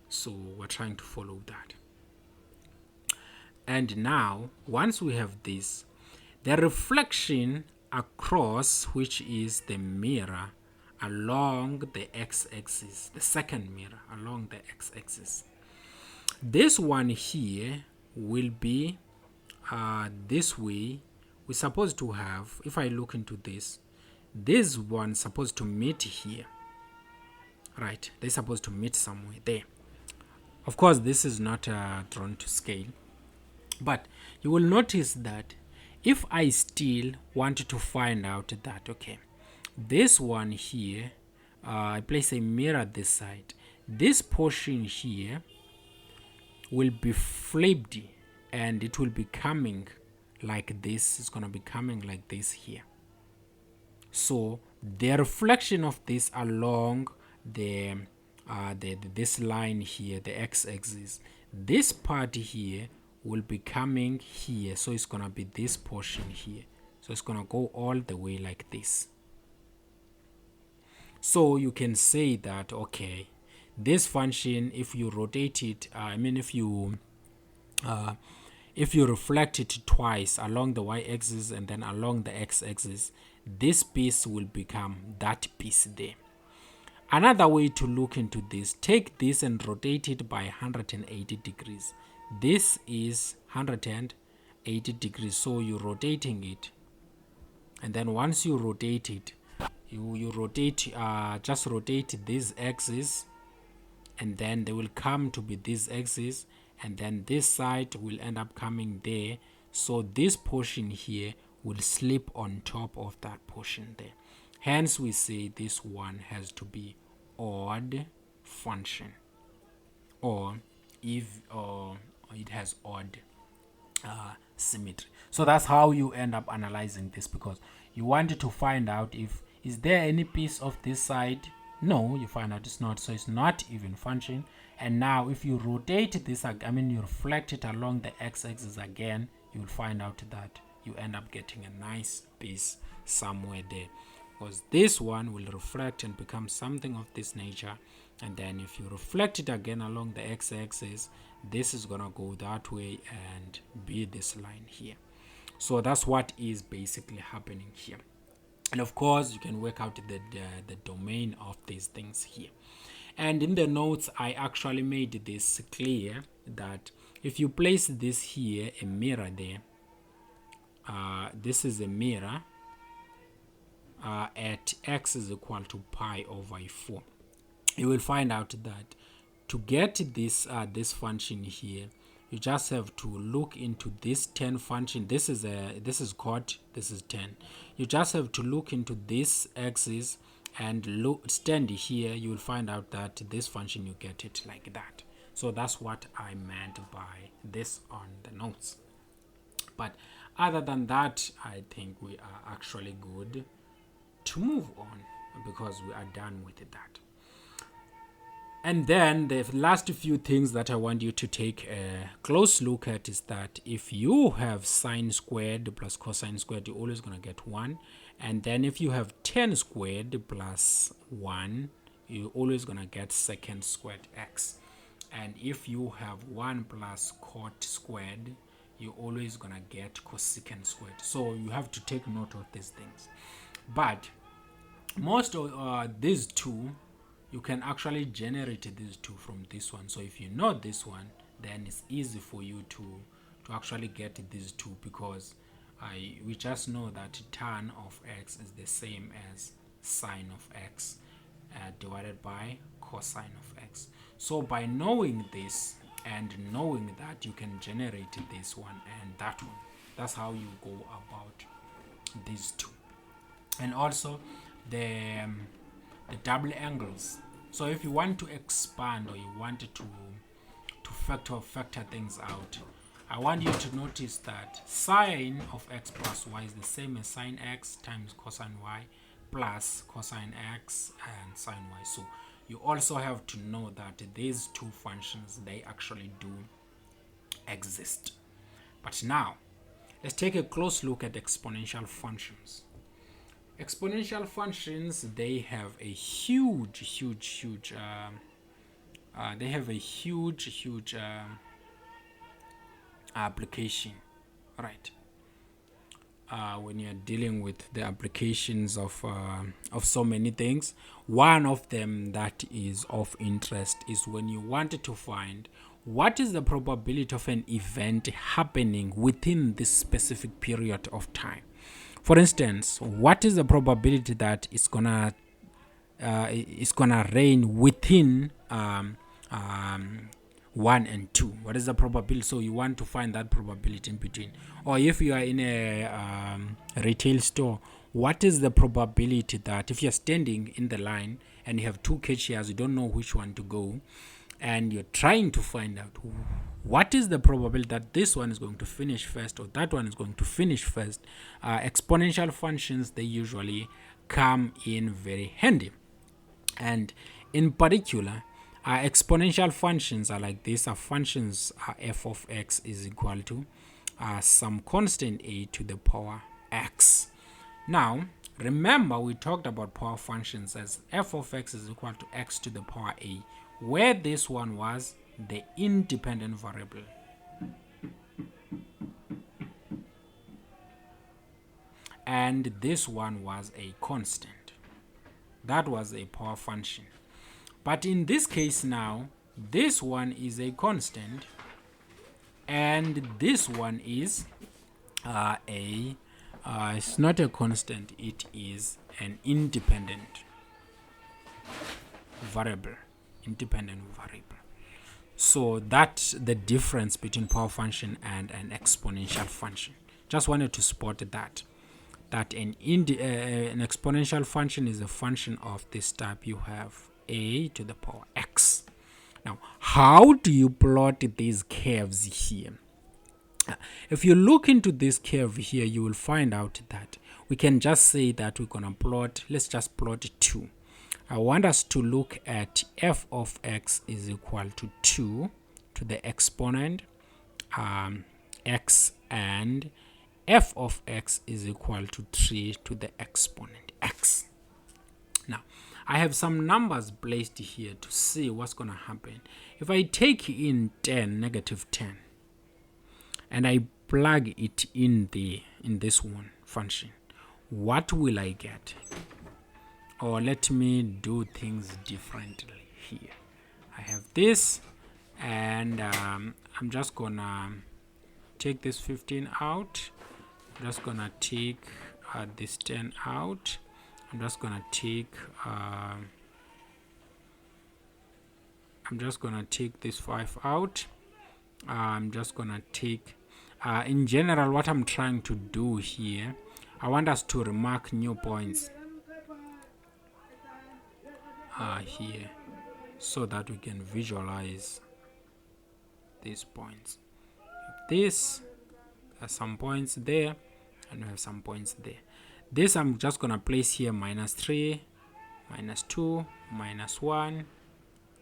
So we're trying to follow that. And now, once we have this, the reflection across, which is the mirror along the x-axis, the second mirror along the x-axis, this one here will be this way, we're supposed to have, if I look into this one supposed to meet here, right? They're supposed to meet somewhere there. Of course, this is not drawn to scale, but you will notice that if I still wanted to find out that, okay, this one here, I place a mirror this side, this portion here will be flipped and it will be coming like this. It's going to be coming like this here. So the reflection of this along the this line here, the x-axis, this part here will be coming here. So it's going to be this portion here. So it's going to go all the way like this. So you can say that, okay, this function, if you rotate it, if you reflect it twice along the y-axis and then along the x-axis, this piece will become that piece there. Another way to look into this, take this and rotate it by 180 degrees. This is 180 degrees, so you're rotating it, and then once you rotate it, you rotate, just rotate this axis, and then they will come to be this axis, and then this side will end up coming there. So this portion here will slip on top of that portion there. Hence we say this one has to be odd function, or if it has odd symmetry. So that's how you end up analyzing this, because you wanted to find out if is there any piece of this side. No, you find out it's not, so it's not even function. And now if you rotate this, you reflect it along the x-axis again, you'll find out that you end up getting a nice piece somewhere there, because this one will reflect and become something of this nature. And then if you reflect it again along the x-axis, this is gonna go that way and be this line here. So that's what is basically happening here. And of course, you can work out the domain of these things here. And in the notes, I actually made this clear that if you place this here, a mirror there, this is a mirror at x is equal to pi over 4. You will find out that to get this this function here, you just have to look into this 10 function. This is cot, this is 10. You just have to look into this axis and stand here. You will find out that this function, you get it like that. So that's what I meant by this on the notes. But other than that, I think we are actually good to move on, because we are done with that. And then the last few things that I want you to take a close look at is that if you have sine squared plus cosine squared, you're always going to get 1. And then if you have 10 squared plus 1, you're always going to get secant squared x. And if you have 1 plus cot squared, you're always going to get cosecant squared. So you have to take note of these things. But most of these two, you can actually generate these two from this one. So if you know this one, then it's easy for you to actually get these two, because we just know that tan of x is the same as sine of x divided by cosine of x. So by knowing this and knowing that, you can generate this one and that one. That's how you go about these two. And also the double angles. So if you want to expand, or you wanted to factor things out, I want you to notice that sine of x plus y is the same as sine x times cosine y plus cosine x and sine y. So you also have to know that these two functions, they actually do exist. But now let's take a close look at exponential functions. Exponential functions, they have a huge application, right? When you're dealing with the applications of so many things, one of them that is of interest is when you wanted to find what is the probability of an event happening within this specific period of time? For instance, what is the probability that it's gonna rain within 1 and 2? What is the probability? So you want to find that probability in between. Or if you are in a retail store, what is the probability that if you're standing in the line and you have two cashiers, you don't know which one to go, and you're trying to find out what is the probability that this one is going to finish first or that one is going to finish first, exponential functions, they usually come in very handy. And in particular, exponential functions are like this. Functions f of x is equal to some constant a to the power x. Now, remember we talked about power functions as f of x is equal to x to the power a, where this one was the independent variable. And this one was a constant. That was a power function. But in this case now, this one is a constant and this one is it's not a constant, it is an independent variable. So that's the difference between power function and an exponential function. Just wanted to spot that an exponential function is a function of this type. You have a to the power x. Now, how do you plot these curves here? If you look into this curve here, you will find out that we can just say that we're gonna plot, let's just plot 2. I want us to look at f of x is equal to 2 to the exponent x, and f of x is equal to 3 to the exponent x. Now, I have some numbers placed here to see what's going to happen. If I take in 10, negative 10, and I plug it in this one function, what will I get? Or let me do things differently here. I have this, and I'm just gonna take this 15 out. I'm just gonna take this 10 out. I'm just gonna take this 5 out. I'm just gonna take in general, what I'm trying to do here, I want us to remark new points here so that we can visualize these points. This has some points there, and we have some points there. This I'm just gonna place here -3, -2, -1,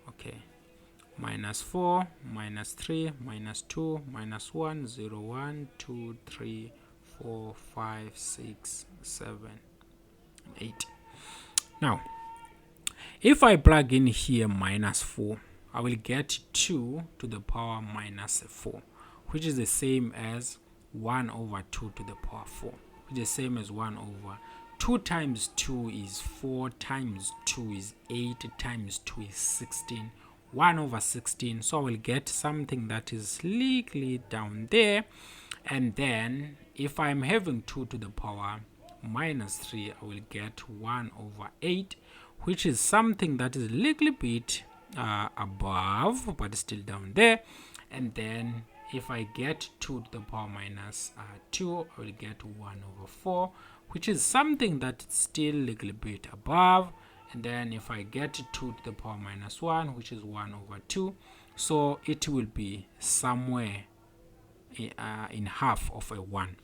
okay, -4, -3, -2, -1, 0, 1, 2, 3, 4, 5, 6, 7, 8. Now, if I plug in here -4, I will get 2 to the power -4, which is the same as 1 over 2 to the power 4, which is the same as 1 over 2 times 2 is 4 times 2 is 8 times 2 is 16, 1 over 16. So I will get something that is slightly down there. And then if I'm having 2 to the power -3, I will get 1 over 8, which is something that is a little bit above, but still down there. And then if I get 2 to the power -2, I will get 1 over 4, which is something that's still a little bit above. And then if I get 2 to the power -1, which is 1 over 2, so it will be somewhere in half of a 1.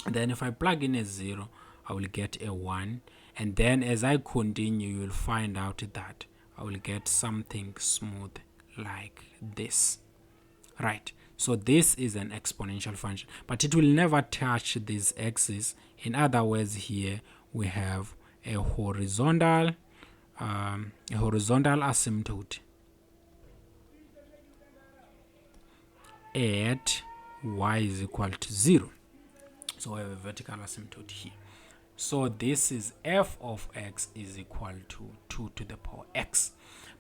And then if I plug in a 0, I will get a 1. And then as I continue, you will find out that I will get something smooth like this. Right, so this is an exponential function, but it will never touch these x's. In other words, here we have a horizontal asymptote at y is equal to 0. So we have a vertical asymptote here. So this is f of x is equal to 2 to the power x.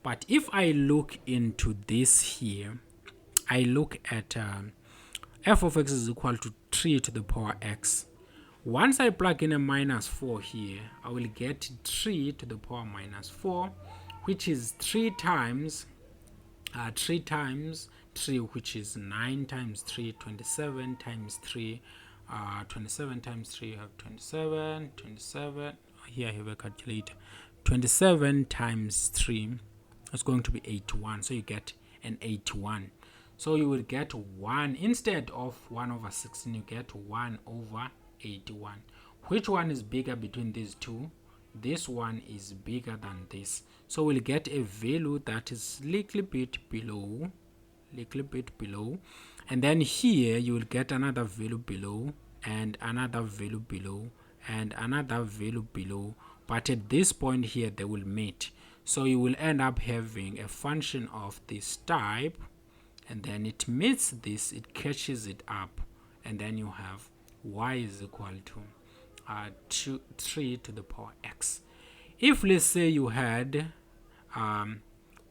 But if I look into this here, I look at f of x is equal to 3 to the power x. Once I plug in a minus 4 here, I will get 3 to the power minus 4, which is 3 times 3, which is 9 times 3, 27 times 3, 27 times 3, you have 27. Here I have a calculator. 27 times 3 is going to be 81, so you get an 81. So you will get 1, instead of 1 over 16, you get 1 over 81. Which one is bigger between these two? This one is bigger than this. So we'll get a value that is little bit below. And then here you will get another value below, and another value below, and another value below. But at this point here, they will meet. So you will end up having a function of this type, and then it meets this, it catches it up, and then you have y is equal to 3 to the power x. If let's say you had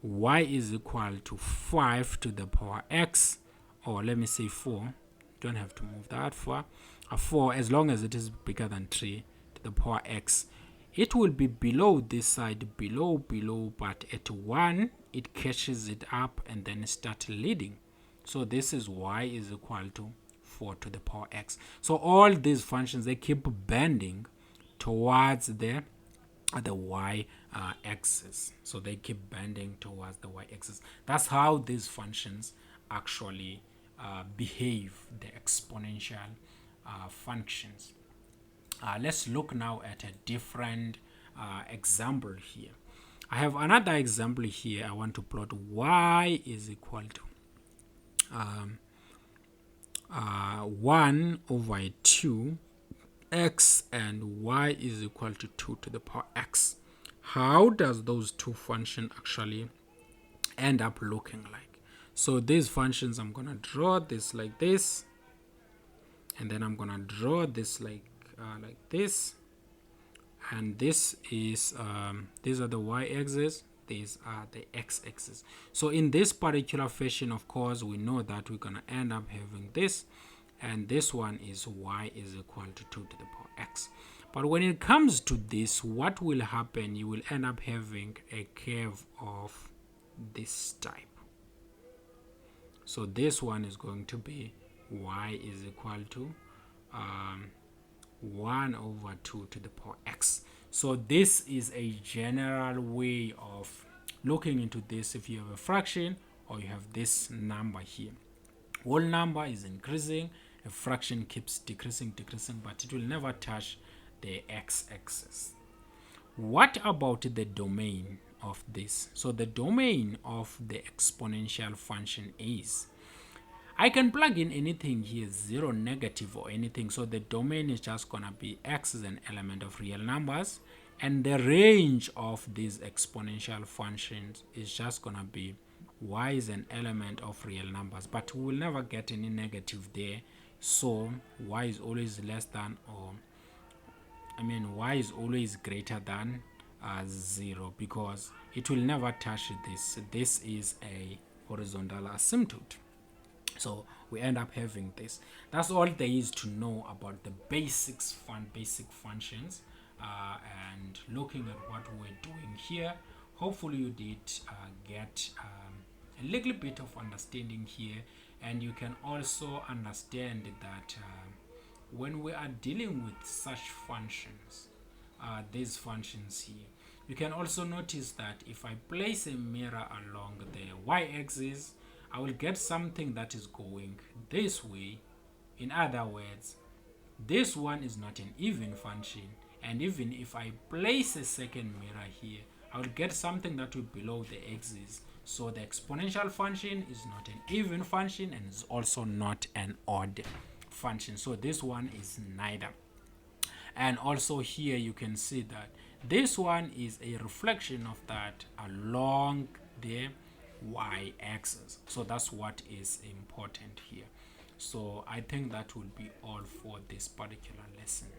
y is equal to 5 to the power x, or let me say 4, don't have to move that far, 4, as long as it is bigger than 3 to the power x, it will be below this side, below, but at 1 it catches it up and then start leading. So this is y is equal to 4 to the power x. So all these functions, they keep bending towards the y axis. So they keep bending towards the y axis. That's how these functions actually behave, the exponential functions. Let's look now at a different example here. I have another example here. I want to plot y is equal to 1 over 2 x and y is equal to 2 to the power x. How does those two functions actually end up looking like? So these functions, I'm gonna draw this like this, and then I'm gonna draw this like this, and this is these are the y-axis, these are the x-axis. So in this particular fashion, of course, we know that we're gonna end up having this, and this one is y is equal to 2 to the power x. But when it comes to this, what will happen? You will end up having a curve of this type. So this one is going to be y is equal to 1 over 2 to the power x. So this is a general way of looking into this. If you have a fraction or you have this number here, whole number is increasing, a fraction keeps decreasing, but it will never touch the x-axis. What about the domain of this? So the domain of the exponential function is, I can plug in anything here, 0, negative, or anything. So the domain is just gonna be x is an element of real numbers, and the range of these exponential functions is just gonna be y is an element of real numbers, but we will never get any negative there. So y is always less than, or y is always greater than 0, because it will never touch this. This is a horizontal asymptote. So we end up having this. That's all there is to know about the basic functions, and looking at what we're doing here. Hopefully you did get a little bit of understanding here, and you can also understand that when we are dealing with such functions, these functions here, you can also notice that if I place a mirror along the y-axis, I will get something that is going this way. In other words, this one is not an even function, and even if I place a second mirror here, I will get something that will be below the axis. So the exponential function is not an even function, and is also not an odd function. So this one is neither. And also here you can see that this one is a reflection of that along the y-axis. So that's what is important here. So I think that will be all for this particular lesson.